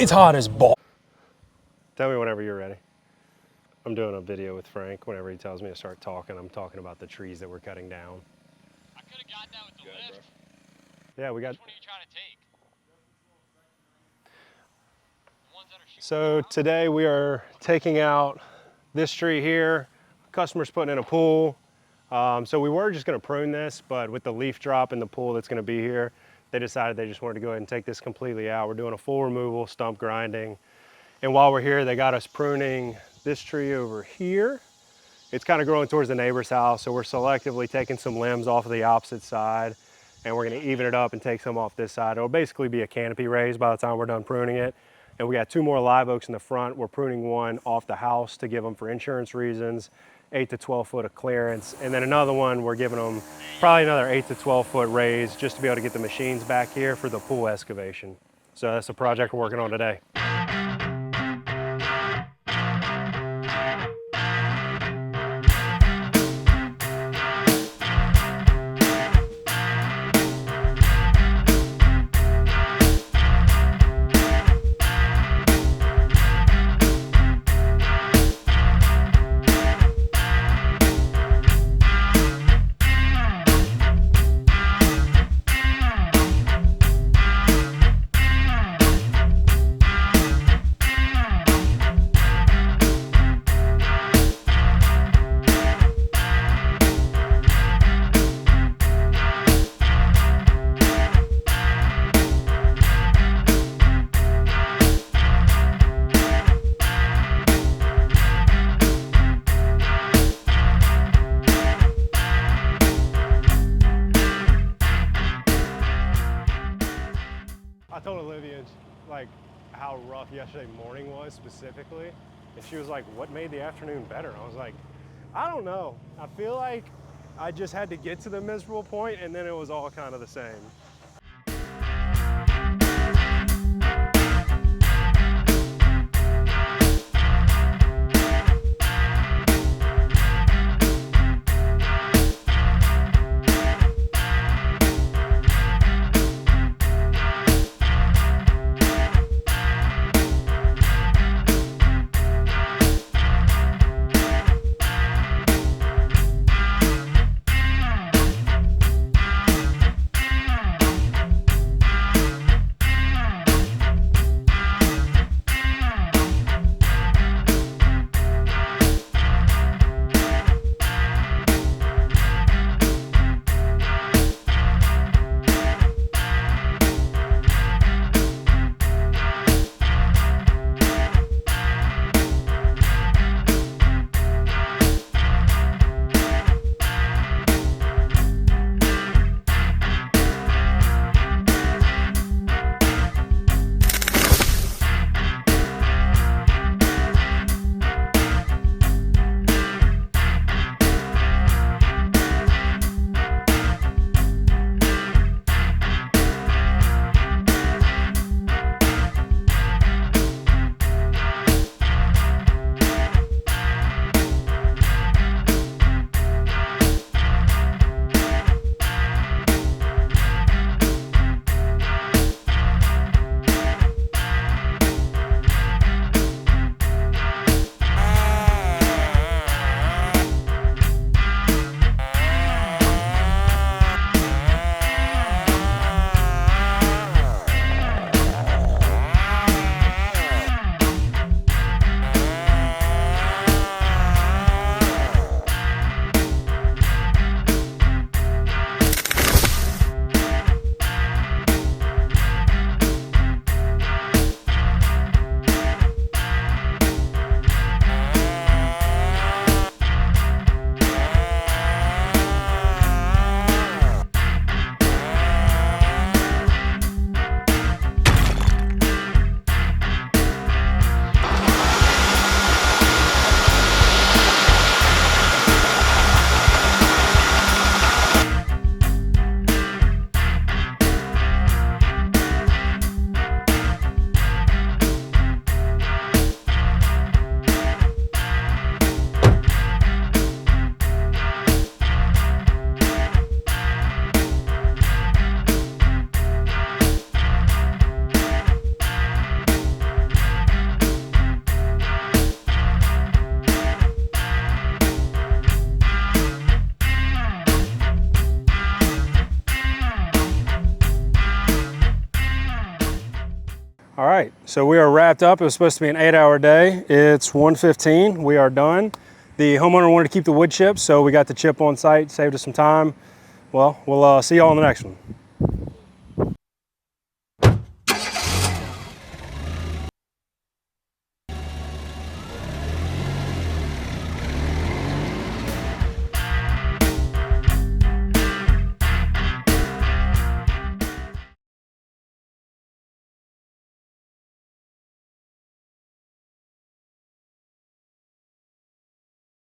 It's hot as ball. Tell me whenever you're ready. I'm doing a video with Frank. Whenever he tells me to start talking, I'm talking about the trees that we're cutting down. I could have got that with the lift. Yeah, we got. Which one are you trying to take? The ones that are shooting So out? today we are taking out this tree here. Customer's putting in a pool. So we were just going to prune this, but with the leaf drop in the pool that's going to be here, they decided they just wanted to go ahead and take this completely out. We're doing a full removal, stump grinding. And while we're here, they got us pruning this tree over here. It's kind of growing towards the neighbor's house, so we're selectively taking some limbs off of the opposite side, and we're going to even it up and take some off this side. It'll basically be a canopy raise by the time we're done pruning it. And we got 2 more live oaks in the front. We're pruning one off the house to give them for insurance reasons, 8 to 12 foot of clearance. And then another one, we're giving them probably another 8 to 12 foot raise just to be able to get the machines back here for the pool excavation. So that's the project we're working on today. I told Olivia like how rough yesterday morning was specifically, and she was like, what made the afternoon better? And I was like, I don't know. I feel like I just had to get to the miserable point and then it was all kind of the same. All right, so we are wrapped up. It was supposed to be an 8-hour day. It's 1:15, we are done. The homeowner wanted to keep the wood chips, so we got the chip on site, saved us some time. Well, we'll see y'all on the next one.